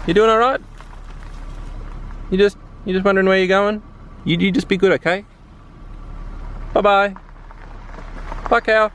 You doing all right? You just wondering where you're going? You just be good, okay? Bye-bye. Bye, cow.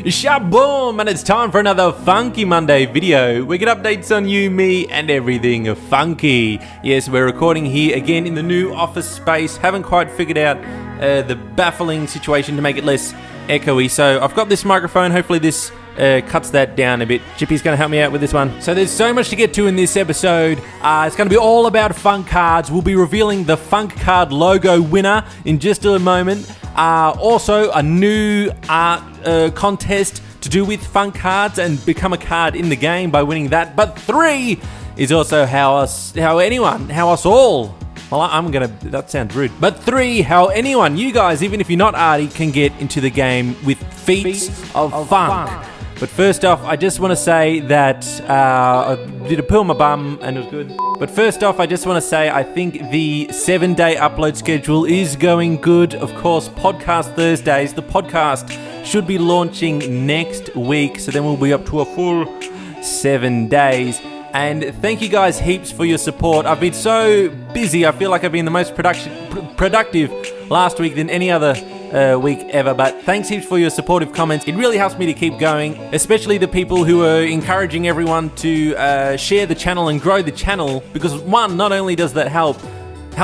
Shaboom! And it's time for another Funky Monday video. We get updates on you, me, and everything funky. Yes, we're recording here again in the new office space. Haven't quite figured out the baffling situation to make it less echoey. So I've got this microphone. Hopefully this cuts that down a bit. Gypsy's going to help me out with this one. So there's so much to get to in this episode. It's going to be all about funk cards. We'll be revealing the funk card logo winner in just a moment. Also a new art contest to do with funk cards and become a card in the game by winning that. But 3 is also how us all. Well, that sounds rude. But 3, how anyone, you guys, even if you're not arty, can get into the game with Feats of Funk. But first off, I just want to say that I did a poo on my bum and it was good. But first off, I just want to say I think the 7-day upload schedule is going good. Of course, podcast Thursdays. The podcast should be launching next week, so then we'll be up to a full 7 days. And thank you guys heaps for your support. I've been so busy. I feel like I've been the most productive last week than any other week ever. But thanks heaps for your supportive comments. It really helps me to keep going, especially the people who are encouraging everyone to share the channel and grow the channel. Because one, not only does that help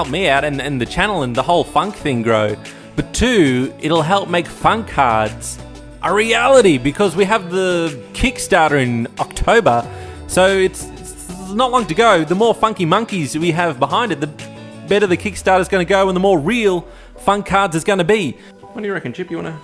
me out and the channel and the whole funk thing grow, but 2, it'll help make funk cards a reality because we have the Kickstarter in October. So it's not long to go. The more funky monkeys we have behind it, the better the Kickstarter's going to go and the more real funk cards it's going to be. What do you reckon, Chip? You wanna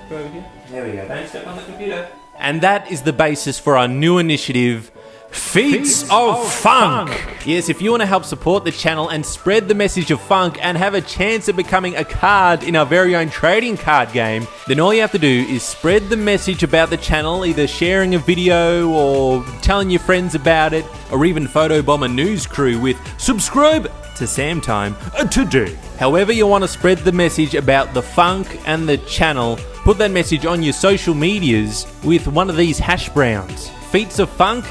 go over here? There we go. Don't step on the computer. And that is the basis for our new initiative, Feats of Funk. Yes, if you want to help support the channel and spread the message of funk and have a chance of becoming a card in our very own trading card game, then all you have to do is spread the message about the channel, either sharing a video or telling your friends about it, or even photobomb a news crew with subscribe to SAMTIME today. However you want to spread the message about the funk and the channel, put that message on your social medias with one of these hash browns. Feats of Funk,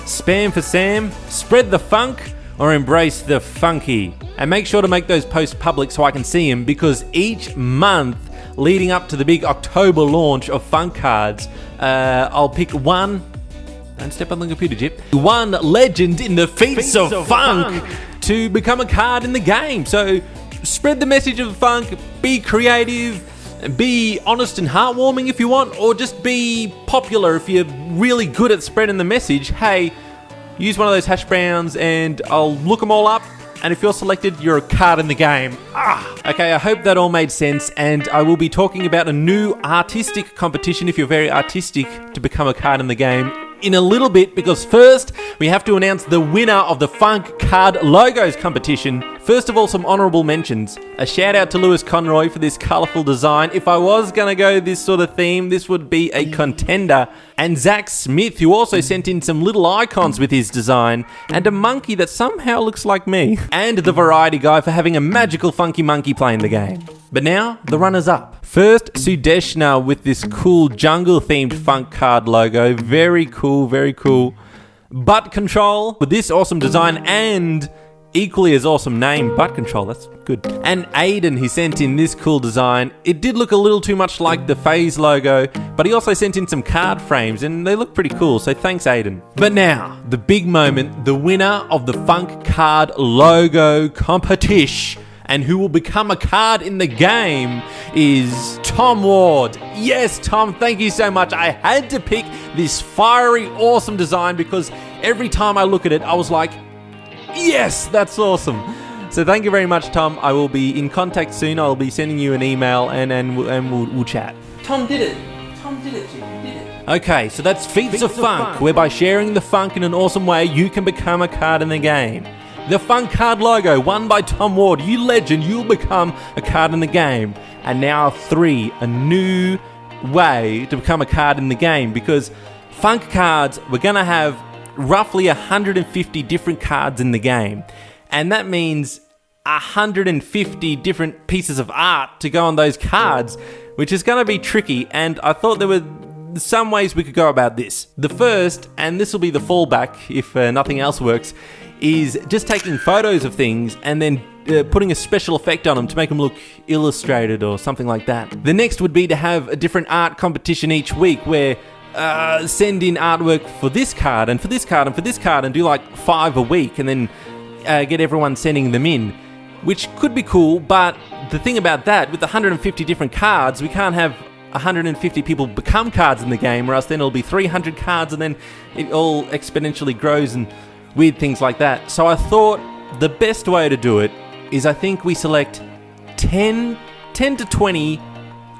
Spam for Sam, Spread the Funk, or Embrace the Funky. And make sure to make those posts public so I can see them, because each month leading up to the big October launch of funk cards, I'll pick one. Don't step on the computer, Jip. One legend in the Feats of Funk to become a card in the game. So spread the message of funk, be creative, be honest and heartwarming if you want, or just be popular if you're really good at spreading the message. Hey, use one of those hash browns and I'll look them all up, and if you're selected, you're a card in the game. Okay, I hope that all made sense, and I will be talking about a new artistic competition if you're very artistic to become a card in the game in a little bit, because first we have to announce the winner of the Funk Card Logos competition. First of all, some honourable mentions. A shout out to Lewis Conroy for this colourful design. If I was going to go this sort of theme, this would be a contender. And Zach Smith, who also sent in some little icons with his design, and a monkey that somehow looks like me. And the Variety Guy for having a magical funky monkey playing the game. But now, the runners up. First, Sudeshna with this cool jungle-themed funk card logo. Very cool, very cool. Butt Control with this awesome design and equally as awesome name, Butt Control. That's good. And Aiden, he sent in this cool design. It did look a little too much like the FaZe logo, but he also sent in some card frames and they look pretty cool, so thanks Aiden. But now, the big moment, the winner of the Funk Card Logo competition, and who will become a card in the game, is Tom Ward. Yes, Tom, thank you so much. I had to pick this fiery, awesome design because every time I look at it, I was like, yes, that's awesome. So thank you very much, Tom. I will be in contact soon. I'll be sending you an email and we'll chat. Tom did it. Tom did it, Jim. He did it. Okay, so that's Feats of Funk, whereby sharing the funk in an awesome way, you can become a card in the game. The Funk Card logo, won by Tom Ward. You legend, you'll become a card in the game. And now 3, a new way to become a card in the game, because funk cards, we're going to have roughly 150 different cards in the game. And that means 150 different pieces of art to go on those cards, which is going to be tricky. And I thought there some ways we could go about this. The first, and this will be the fallback if nothing else works, is just taking photos of things and then putting a special effect on them to make them look illustrated or something like that. The next would be to have a different art competition each week where send in artwork for this card and for this card and for this card and do like 5 a week and then get everyone sending them in, which could be cool. But the thing about that, with 150 different cards, we can't have 150 people become cards in the game, or else then it'll be 300 cards and then it all exponentially grows and weird things like that. So I thought the best way to do it is I think we select 10 to 20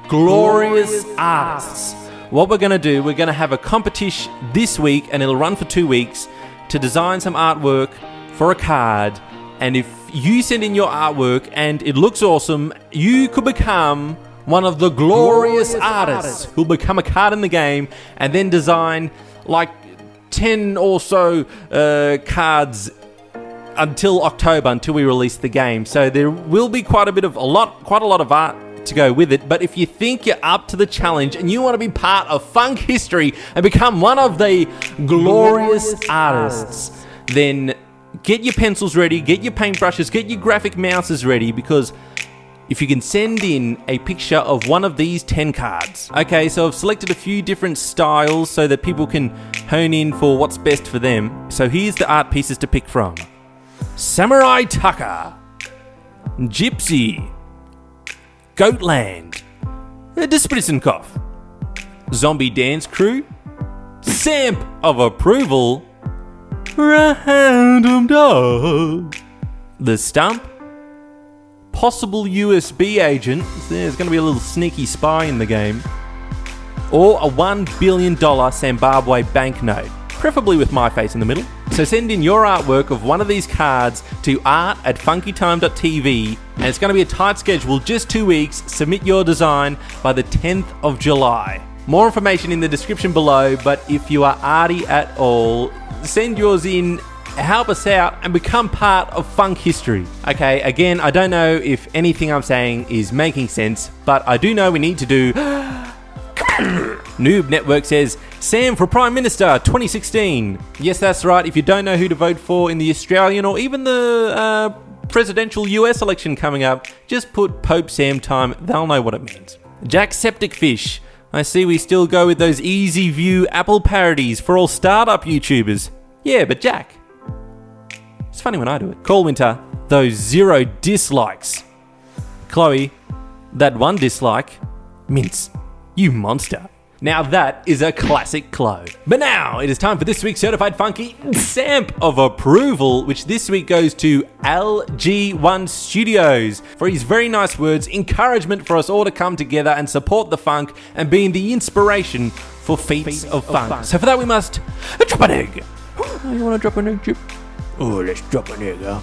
glorious artists. What we're going to do, we're going to have a competition this week and it'll run for 2 weeks to design some artwork for a card. And if you send in your artwork and it looks awesome, you could become one of the glorious artists who'll become a card in the game and then design like 10 or so cards until October, until we release the game. So there will be quite a lot of art to go with it. But if you think you're up to the challenge and you want to be part of funk history and become one of the glorious artists, then get your pencils ready, get your paintbrushes, get your graphic mouses ready, because if you can send in a picture of one of these 10 cards. Okay, so I've selected a few different styles so that people can hone in for what's best for them. So here's the art pieces to pick from. Samurai Tucker, Gypsy, Goatland, Desprisenkopf, Zombie Dance Crew, Samp of Approval, Random Dog, The Stump, Possible USB Agent, there's going to be a little sneaky spy in the game, or a $1 billion Zimbabwe banknote, preferably with my face in the middle. So send in your artwork of one of these cards to art@funkytime.tv, and it's going to be a tight schedule, just 2 weeks. Submit your design by the 10th of July. More information in the description below, but if you are arty at all, send yours in, help us out, and become part of funk history. Okay, again, I don't know if anything I'm saying is making sense, but I do know we need to do... Noob Network says, Sam for Prime Minister 2016. Yes, that's right. If you don't know who to vote for in the Australian or even the presidential US election coming up, just put Pope SAMTIME. They'll know what it means. Jacksepticfish. I see we still go with those easy view Apple parodies for all startup YouTubers. Yeah, but Jack. It's funny when I do it. Call Winter. Those 0 dislikes. Chloe. That 1 dislike. Mince. You monster. Now that is a classic Chloe. But now it is time for this week's Certified Funky Samp of Approval, which this week goes to LG1 Studios for his very nice words, encouragement for us all to come together and support the funk and being the inspiration for Feats of Funk. So for that we must drop an egg. Oh, you want to drop an egg, Chip? Oh, let's drop an egg, huh?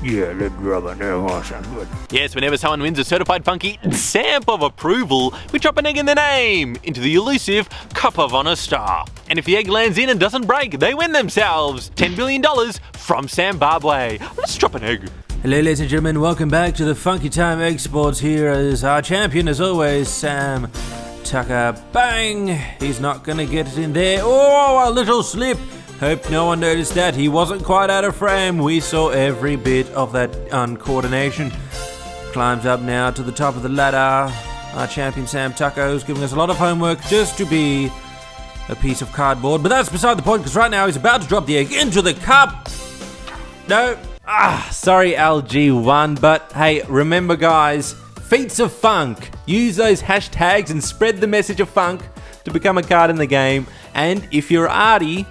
Yeah, let's drop an egg. Oh, sounds good. Yes, whenever someone wins a Certified Funky Samp of Approval, we drop an egg in the name into the elusive Cup of Honor star. And if the egg lands in and doesn't break, they win themselves $10 billion from Zimbabwe. Let's drop an egg. Hello, ladies and gentlemen. Welcome back to the Funky Time Exports. Here is our champion, as always, Sam Tucker. Bang! He's not going to get it in there. Oh, a little slip. Hope no one noticed that. He wasn't quite out of frame. We saw every bit of that uncoordination. Climbs up now to the top of the ladder. Our champion Sam Tucker, who's giving us a lot of homework just to be a piece of cardboard. But that's beside the point, because right now he's about to drop the egg into the cup. No. Sorry LG1, but hey, remember guys, Feats of Funk. Use those hashtags and spread the message of funk to become a card in the game. And if you're arty,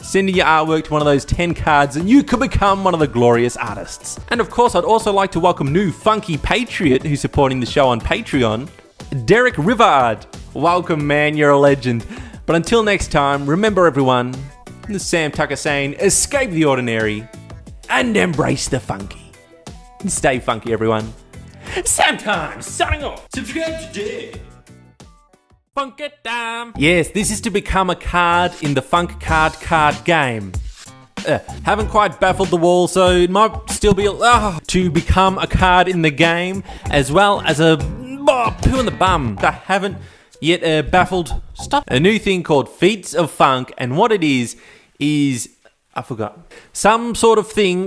send in your artwork to one of those 10 cards and you could become one of the glorious artists. And of course, I'd also like to welcome new Funky Patriot who's supporting the show on Patreon, Derek Rivard. Welcome, man, you're a legend. But until next time, remember everyone, the Sam Tucker saying, escape the ordinary and embrace the funky. Stay funky, everyone. SAMTIME, signing off. Subscribe today. Funk it time. Yes, this is to become a card in the Funk card game. Haven't quite baffled the wall, so it might still be to become a card in the game, as well as a poo in the bum. I haven't yet baffled stuff. A new thing called Feats of Funk, and what it is I forgot. Some sort of thing